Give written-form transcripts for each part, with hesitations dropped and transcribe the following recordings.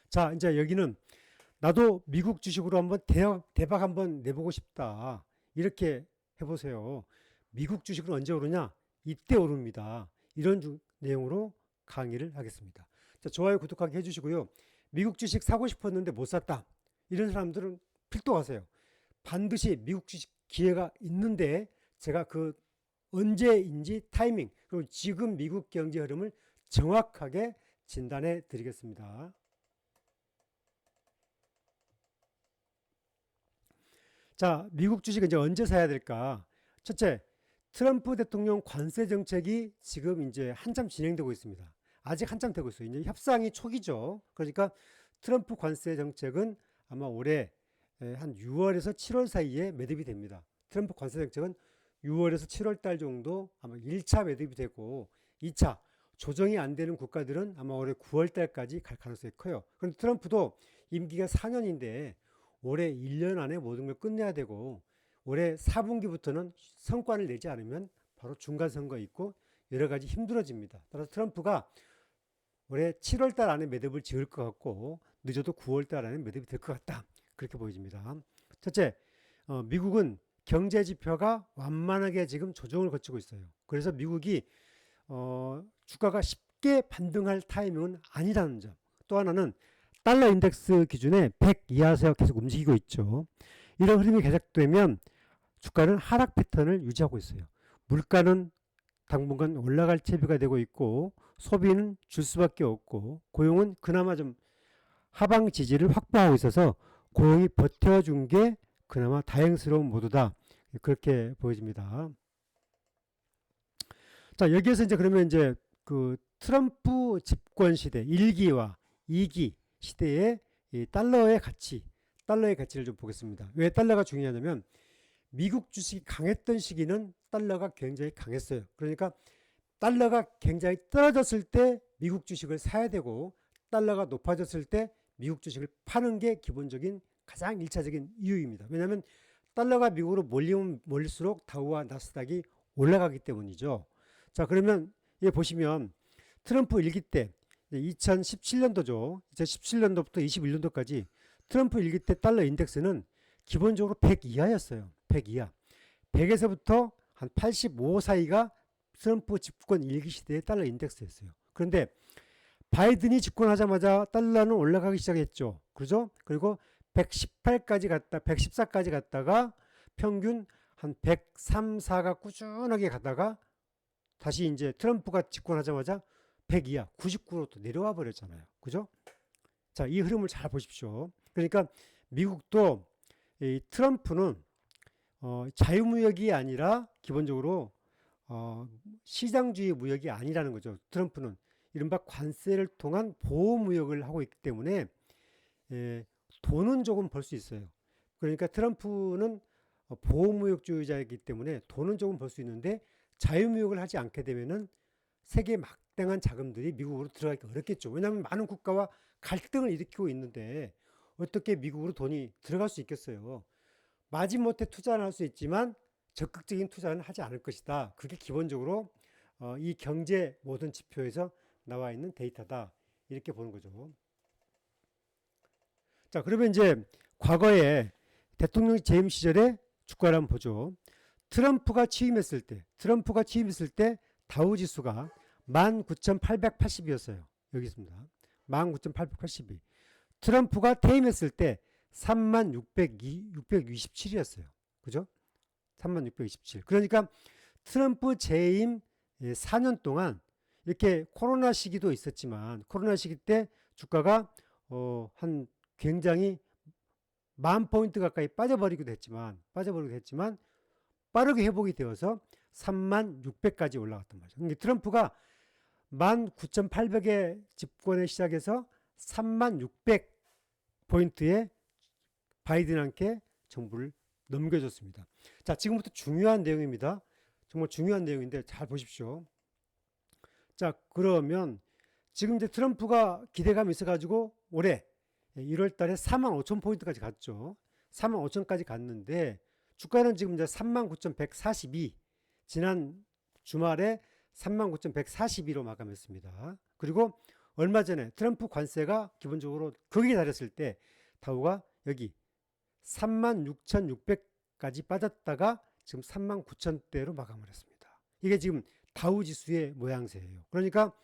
자, 이제 여기는 나도 미국 주식으로 한번 대박 한번 내보고 싶다. 이렇게 해보세요. 미국 주식은 언제 오르냐? 이때 오릅니다. 이런 내용으로 강의를 하겠습니다. 자, 좋아요, 구독하기 해주시고요. 미국 주식 사고 싶었는데 못 샀다. 이런 사람들은 필독하세요. 반드시 미국 주식 기회가 있는데 제가 그 언제인지 타이밍, 그리고 지금 미국 경제 흐름을 정확하게 진단해 드리겠습니다. 자, 미국 주식은 이제 언제 사야 될까? 첫째, 트럼프 대통령 관세 정책이 지금 이제 한참 진행되고 있습니다. 아직 한참 되고 있어요. 이제 협상이 초기죠. 그러니까 트럼프 관세 정책은 아마 올해 한 6월에서 7월 사이에 매듭이 됩니다. 트럼프 관세 정책은 6월에서 7월 달 정도 아마 1차 매듭이 되고 2차 조정이 안 되는 국가들은 아마 올해 9월 달까지 갈 가능성이 커요. 그런데 트럼프도 임기가 4년인데 올해 1년 안에 모든 걸 끝내야 되고 올해 4분기부터는 성과를 내지 않으면 바로 중간선거 있고 여러 가지 힘들어집니다. 따라서 트럼프가 올해 7월 달 안에 매듭을 지을 것 같고 늦어도 9월 달 안에 매듭이 될 것 같다. 그렇게 보여집니다. 첫째, 미국은 경제 지표가 완만하게 지금 조정을 거치고 있어요. 그래서 미국이 주가가 쉽게 반등할 타이밍은 아니라는 점. 또 하나는 달러 인덱스 기준에 100 이하에서 계속 움직이고 있죠. 이런 흐름이 계속되면 주가는 하락 패턴을 유지하고 있어요. 물가는 당분간 올라갈 채비가 되고 있고 소비는 줄 수밖에 없고 고용은 그나마 좀 하방 지지를 확보하고 있어서 고용이 버텨준 게 그나마 다행스러운 모드다. 그렇게 보여집니다. 자, 여기에서 이제 그러면 이제 그 트럼프 집권 시대 1기와 2기 시대의 이 달러의 가치를 좀 보겠습니다. 왜 달러가 중요하냐면 미국 주식이 강했던 시기는 달러가 굉장히 강했어요. 그러니까 달러가 굉장히 떨어졌을 때 미국 주식을 사야 되고 달러가 높아졌을 때 미국 주식을 파는 게 기본적인 가장 1차적인 이유입니다. 왜냐하면 달러가 미국으로 몰리면 몰릴수록 다우와 나스닥이 올라가기 때문이죠. 자, 그러면 여기 보시면 트럼프 일기 때 2017년도죠. 2017년도부터 21년도까지 트럼프 일기 때 달러 인덱스는 기본적으로 100 이하였어요. 100 이하. 100에서부터 한 85 사이가 트럼프 집권 일기 시대의 달러 인덱스였어요. 그런데 바이든이 집권하자마자 달러는 올라가기 시작했죠. 그죠? 그리고 118까지 갔다, 114까지 갔다가 평균 한 103, 4가 꾸준하게 가다가 다시 이제 트럼프가 집권하자마자 100 이하, 99로 또 내려와 버렸잖아요. 그죠? 자, 이 흐름을 잘 보십시오. 그러니까 미국도 이 트럼프는 자유무역이 아니라 기본적으로 시장주의 무역이 아니라는 거죠. 트럼프는 이른바 관세를 통한 보호무역을 하고 있기 때문에 돈은 조금 벌 수 있어요. 그러니까 트럼프는 보호무역주의자이기 때문에 돈은 조금 벌 수 있는데 자유무역을 하지 않게 되면은 세계 막대한 자금들이 미국으로 들어가기 어렵겠죠. 왜냐하면 많은 국가와 갈등을 일으키고 있는데 어떻게 미국으로 돈이 들어갈 수 있겠어요. 마지못해 투자는 할 수 있지만 적극적인 투자는 하지 않을 것이다. 그게 기본적으로 이 경제 모든 지표에서 나와 있는 데이터다. 이렇게 보는 거죠. 자, 그러면 이제 과거에 대통령 재임 시절에 주가를 한번 보죠. 트럼프가 취임했을 때 다우 지수가 19,880이었어요. 여기 있습니다. 19,882. 트럼프가 퇴임했을 때 36,627이었어요. 그죠? 36,627. 그러니까 트럼프 재임 4년 동안 이렇게 코로나 시기도 있었지만 코로나 시기 때 주가가 한 굉장히 10,000포인트 가까이 빠져버리기도 했지만 빠르게 회복이 되어서 36,600까지 올라갔단 말이죠. 근데 트럼프가 19,800의 집권에 시작해서 36,000포인트에 바이든한테 정부를 넘겨줬습니다. 자, 지금부터 중요한 내용입니다. 정말 중요한 내용인데 잘 보십시오. 자, 그러면 지금 이제 트럼프가 기대감이 있어가지고 올해 1월 달에 45,000포인트까지 갔죠. 45,000까지 갔는데 주가는 지금 이제 39,142, 지난 주말에 39,142로 마감했습니다. 그리고 얼마 전에 트럼프 관세가 기본적으로 거기에 달했을 때 다우가 여기 36,600까지 빠졌다가 지금 39,000대로 마감을 했습니다. 이게 지금 다우 지수의 모양새예요. 그러니까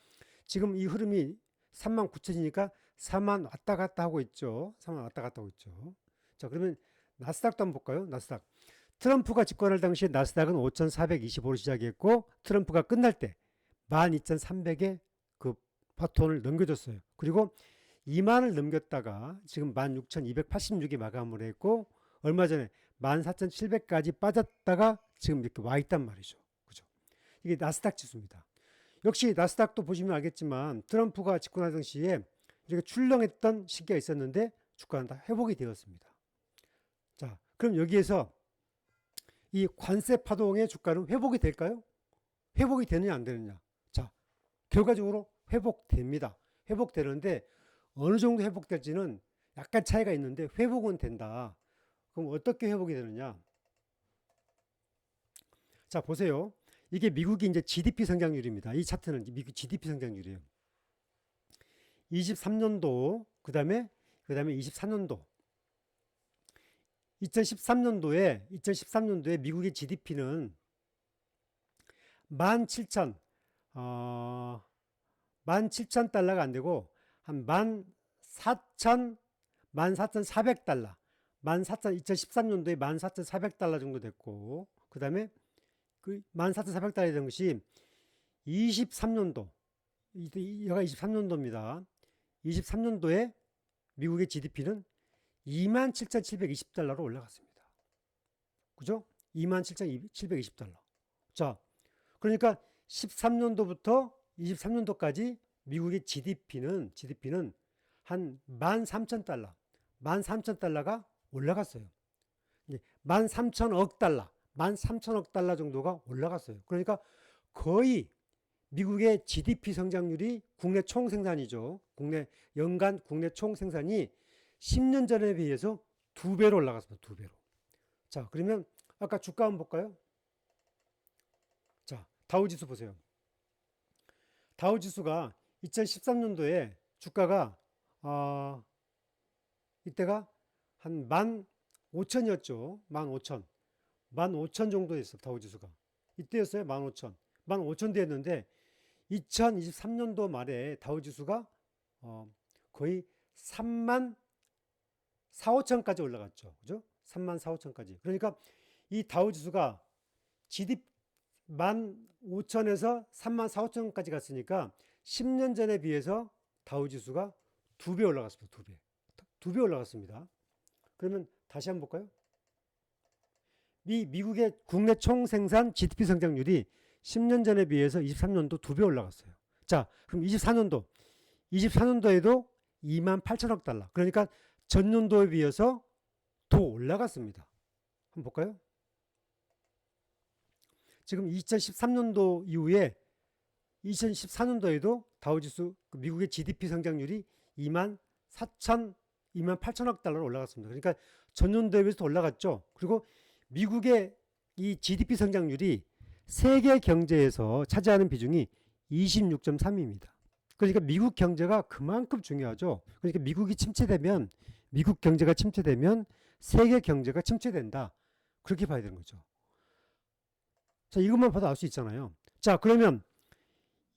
지금 이 흐름이 39,000이니까 4만 왔다 갔다 하고 있죠. 4만 왔다 갔다 하고 있죠. 자, 그러면 나스닥도 한번 볼까요? 나스닥. 트럼프가 집권할 당시에 나스닥은 5,425로 시작했고 트럼프가 끝날 때 12,300의 그 바톤을 넘겨줬어요. 그리고 2만을 넘겼다가 지금 16,286에 마감을 했고 얼마 전에 14,700까지 빠졌다가 지금 이렇게 와 있단 말이죠. 그죠? 이게 나스닥 지수입니다. 역시 나스닥도 보시면 알겠지만 트럼프가 집권할 당시에 이렇게 출렁했던 시기가 있었는데 주가는 다 회복이 되었습니다. 자, 그럼 여기에서 이 관세 파동의 주가는 회복이 될까요? 회복이 되느냐 안 되느냐? 자, 결과적으로 회복됩니다. 회복되는데 어느 정도 회복될지는 약간 차이가 있는데 회복은 된다. 그럼 어떻게 회복이 되느냐? 자, 보세요. 이게 미국이 이제 GDP 성장률입니다. 이 차트는 미국 GDP 성장률이에요. 23년도, 그 다음에 24년도. 2013년도에 미국의 GDP는 17,000달러가 안 되고 한 14,400달러. 2013년도에 14,400달러 정도 됐고 그 다음에 그 14,400달러에 된 것이 23년도, 얘가 23년도입니다. 23년도에 미국의 GDP는 27,720달러로 올라갔습니다. 그죠? 27,720달러. 자, 그러니까 13년도부터 23년도까지 미국의 GDP는 한 13,000달러가 올라갔어요. 13,000억 달러 정도가 올라갔어요. 그러니까 거의 미국의 GDP 성장률이 국내 총생산이죠. 연간 국내 총생산이 10년 전에 비해서 2배로 올라갔습니다. 2배로. 자, 그러면 아까 주가 한번 볼까요? 자, 다우지수 보세요. 다우지수가 2013년도에 주가가 이때가 한 15,000이었죠. 15,000 정도 됐어요. 다우지수가. 이때였어요. 15,000. 15,000대였는데 2023년도 말에 다우지수가 거의 3만 4,5천까지 올라갔죠. 그죠? 3만 4,5천까지. 그러니까 이 다우지수가 GDP 15,000에서 3만 4,5천까지 갔으니까 10년 전에 비해서 다우지수가 2배 올라갔습니다. 2배. 2배 올라갔습니다. 그러면 다시 한번 볼까요? 미국의 국내 총생산 GDP 성장률이 10년 전에 비해서 23년도 2배 올라갔어요. 자, 그럼 24년도에도 2만 8천억 달러. 그러니까 전년도에 비해서 더 올라갔습니다. 한번 볼까요? 지금 2013년도 이후에 2014년도에도 다우지수 미국의 GDP 성장률이 2만 8천억 달러로 올라갔습니다. 그러니까 전년도에 비해서 더 올라갔죠. 그리고 미국의 이 GDP 성장률이 세계 경제에서 차지하는 비중이 26.3입니다. 그러니까 미국 경제가 그만큼 중요하죠. 그러니까 미국 경제가 침체되면 세계 경제가 침체된다. 그렇게 봐야 되는 거죠. 자, 이것만 봐도 알 수 있잖아요. 자, 그러면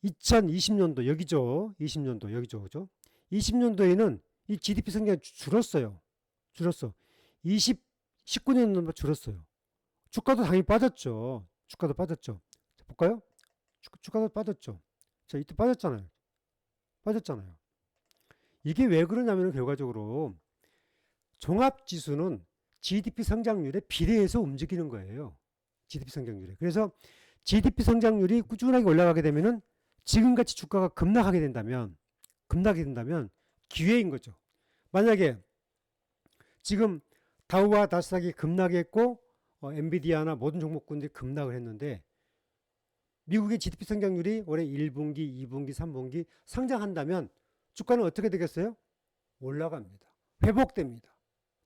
2020년도 여기죠. 20년도 여기죠. 그죠? 20년도에는 이 GDP 성장이 줄었어요. 19년도만 줄었어요. 주가도 당연히 빠졌죠. 자, 볼까요? 주가도 빠졌죠. 자, 이때 빠졌잖아요. 이게 왜 그러냐면 결과적으로 종합지수는 GDP 성장률에 비례해서 움직이는 거예요. GDP 성장률에. 그래서 GDP 성장률이 꾸준하게 올라가게 되면은 지금같이 주가가 급락하게 된다면 기회인 거죠. 만약에 지금 다우와 나스닥이 급락했고 엔비디아나 모든 종목군들이 급락을 했는데 미국의 GDP 성장률이 올해 1분기, 2분기, 3분기 성장한다면 주가는 어떻게 되겠어요? 올라갑니다. 회복됩니다.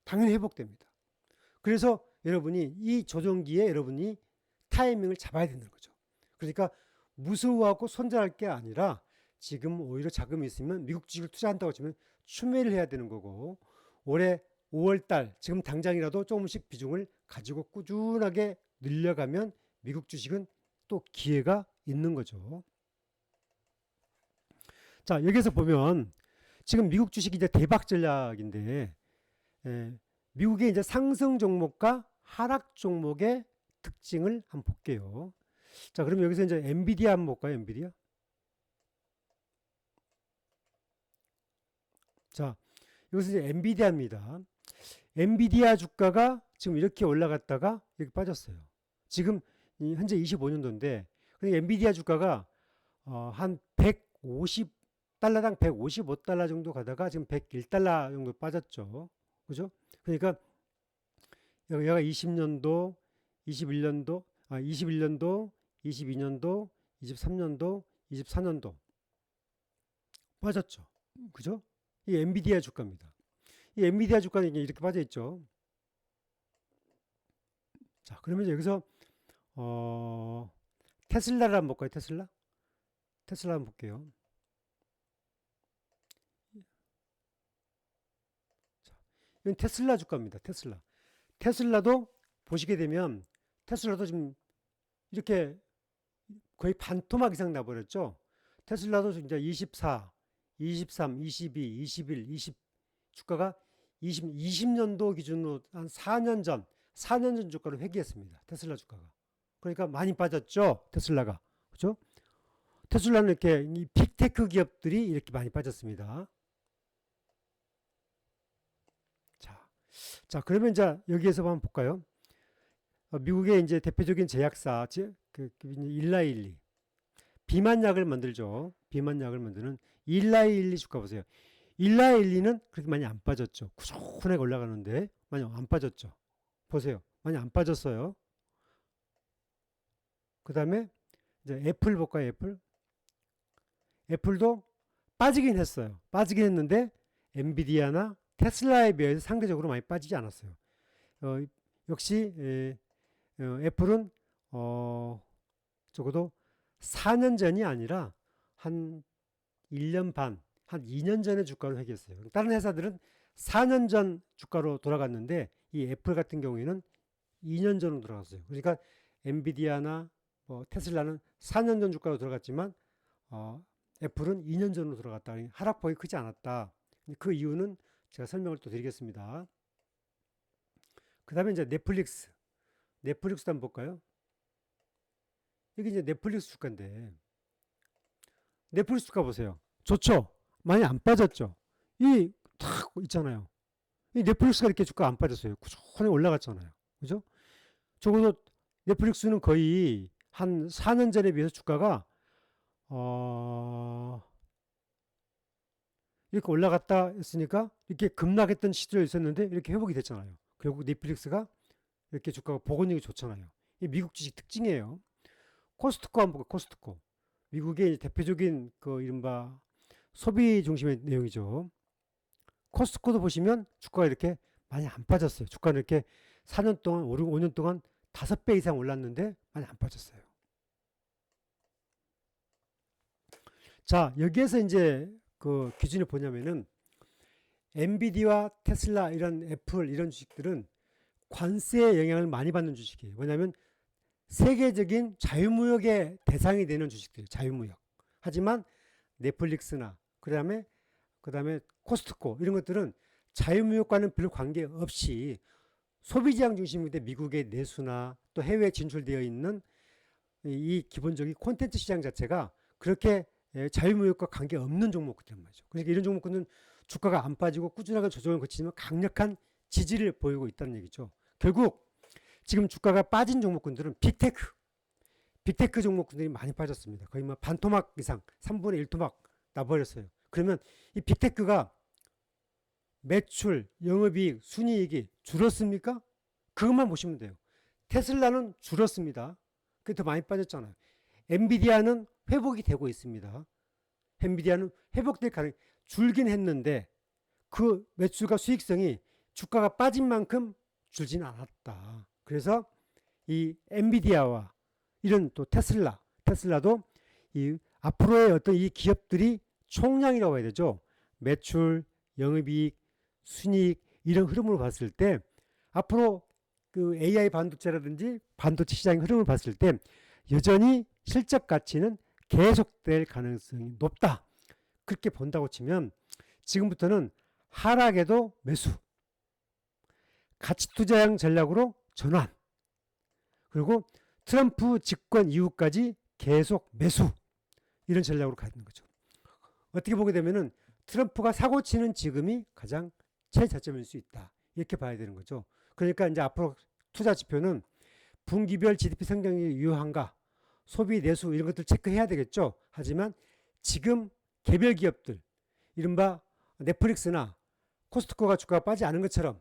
당연히 회복됩니다. 그래서 여러분이 이 조정기에 여러분이 타이밍을 잡아야 되는 거죠. 그러니까 무서워하고 손절할 게 아니라 지금 오히려 자금이 있으면 미국 주식을 투자한다고 치면 추매를 해야 되는 거고, 올해 5월달 지금 당장이라도 조금씩 비중을 가지고 꾸준하게 늘려가면 미국 주식은 또 기회가 있는 거죠. 자, 여기서 보면 지금 미국 주식이 이제 대박 전략인데, 미국의 이제 상승 종목과 하락 종목의 특징을 한번 볼게요. 자, 그럼 여기서 이제 엔비디아 한번 볼까요? 엔비디아. 자, 여기서 이제 엔비디아입니다. 엔비디아 주가가 지금 이렇게 올라갔다가 이렇게 빠졌어요. 지금 현재 25년도인데, 엔비디아 주가가 한 150달러당 155달러 정도 가다가 지금 101달러 정도 빠졌죠. 그죠? 그러니까 여기가 20년도, 21년도, 22년도, 23년도, 24년도 빠졌죠. 그죠? 이 엔비디아 주가입니다. 이 엔비디아 주가는 이렇게 빠져 있죠. 자, 그러면 여기서 테슬라를 한번 볼까요? 테슬라 한번 볼게요. 자, 이건 테슬라 주가입니다. 테슬라도 보시게 되면 테슬라도 지금 이렇게 거의 반토막 이상 나버렸죠. 테슬라도 이제 24, 23, 22, 21, 20 주가가 20년도 기준으로 한 4년 전 주가를 회귀했습니다. 테슬라 주가가. 그러니까 많이 빠졌죠. 테슬라가. 그렇죠? 테슬라는 이렇게 이 빅테크 기업들이 이렇게 많이 빠졌습니다. 자, 그러면 이제 여기에서 한번 볼까요? 미국의 이제 대표적인 제약사, 일라일리. 비만약을 만들죠. 비만약을 만드는 일라일리 주가 보세요. 일라일리는 그렇게 많이 안 빠졌죠. 꾸준하게 올라가는데 많이 안 빠졌죠. 보세요. 많이 안 빠졌어요. 그 다음에 이제 애플 볼까요? 애플도 빠지긴 했어요. 빠지긴 했는데 엔비디아나 테슬라에 비해서 상대적으로 많이 빠지지 않았어요. 역시 애플은 적어도 4년 전이 아니라 한 1년 반, 한 2년 전에 주가를 회귀했어요. 다른 회사들은 4년 전 주가로 돌아갔는데 이 애플 같은 경우에는 2년 전으로 돌아갔어요. 그러니까 엔비디아나 테슬라는 4년 전 주가로 돌아갔지만 애플은 2년 전으로 돌아갔다. 하락폭이 크지 않았다. 그 이유는 제가 설명을 또 드리겠습니다. 그 다음에 이제 넷플릭스도 한번 볼까요? 여기 이제 넷플릭스 주가인데, 넷플릭스 주가 보세요. 좋죠? 많이 안 빠졌죠? 탁 있잖아요. 이 넷플릭스가 이렇게 주가 안 빠졌어요. 꾸준히 올라갔잖아요. 그죠? 적어도 넷플릭스는 거의 한 4년 전에 비해서 주가가, 이렇게 올라갔다 했으니까 이렇게 급락했던 시절이 있었는데 이렇게 회복이 됐잖아요. 결국 넷플릭스가 이렇게 주가가 보건력이 좋잖아요. 이 미국 주식 특징이에요. 코스트코 한번 볼까요? 코스트코. 미국의 대표적인 그 이른바 소비 중심의 내용이죠. 코스트코도 보시면 주가가 이렇게 많이 안 빠졌어요. 주가는 이렇게 4년 동안, 5년 동안 5배 이상 올랐는데 많이 안 빠졌어요. 자, 여기에서 이제 그 기준이 뭐냐면은 엔비디아, 테슬라, 이런 애플, 이런 주식들은 관세의 영향을 많이 받는 주식이에요. 왜냐하면 세계적인 자유무역의 대상이 되는 주식들이에요. 자유무역. 하지만 넷플릭스나 그다음에 코스트코 이런 것들은 자유무역과는 별 관계없이 소비지향 중심인데 미국의 내수나 또 해외에 진출되어 있는 이 기본적인 콘텐츠 시장 자체가 그렇게 자유무역과 관계없는 종목들이란 말이죠. 그러니까 이런 종목들은 주가가 안 빠지고 꾸준하게 조정을 거치지만 강력한 지지를 보이고 있다는 얘기죠. 결국 지금 주가가 빠진 종목군들은 빅테크 종목군들이 많이 빠졌습니다. 거의 뭐 반토막 이상, 3분의 1 토막 나버렸어요. 그러면 이 빅테크가 매출, 영업이익, 순이익이 줄었습니까? 그것만 보시면 돼요. 테슬라는 줄었습니다. 그게 더 많이 빠졌잖아요. 엔비디아는 회복이 되고 있습니다. 엔비디아는 회복될 가능성이 줄긴 했는데 그 매출과 수익성이 주가가 빠진 만큼 줄지는 않았다. 그래서 이 엔비디아와 이런 또 테슬라도 이 앞으로의 어떤 이 기업들이 총량이라고 해야 되죠. 매출, 영업이익, 순이익 이런 흐름으로 봤을 때 앞으로 그 AI 반도체라든지 반도체 시장의 흐름을 봤을 때 여전히 실적 가치는 계속될 가능성이 높다. 그렇게 본다고 치면 지금부터는 하락에도 매수, 가치 투자형 전략으로 전환, 그리고 트럼프 집권 이후까지 계속 매수, 이런 전략으로 가는 거죠. 어떻게 보게 되면은 트럼프가 사고 치는 지금이 가장 최저점일 수 있다. 이렇게 봐야 되는 거죠. 그러니까 이제 앞으로 투자 지표는 분기별 GDP 성장이 유효한가, 소비 내수 이런 것들 체크해야 되겠죠. 하지만 지금 개별 기업들, 이른바 넷플릭스나 코스트코가 주가가 빠지지 않은 것처럼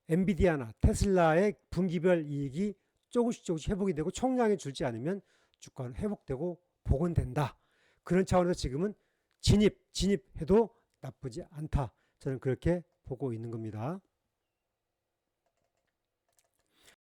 엔비디아나 테슬라의 분기별 이익이 조금씩 회복이 되고 총량이 줄지 않으면 주가는 회복되고 복원된다. 그런 차원에서 지금은 진입해도 나쁘지 않다. 저는 그렇게 보고 있는 겁니다.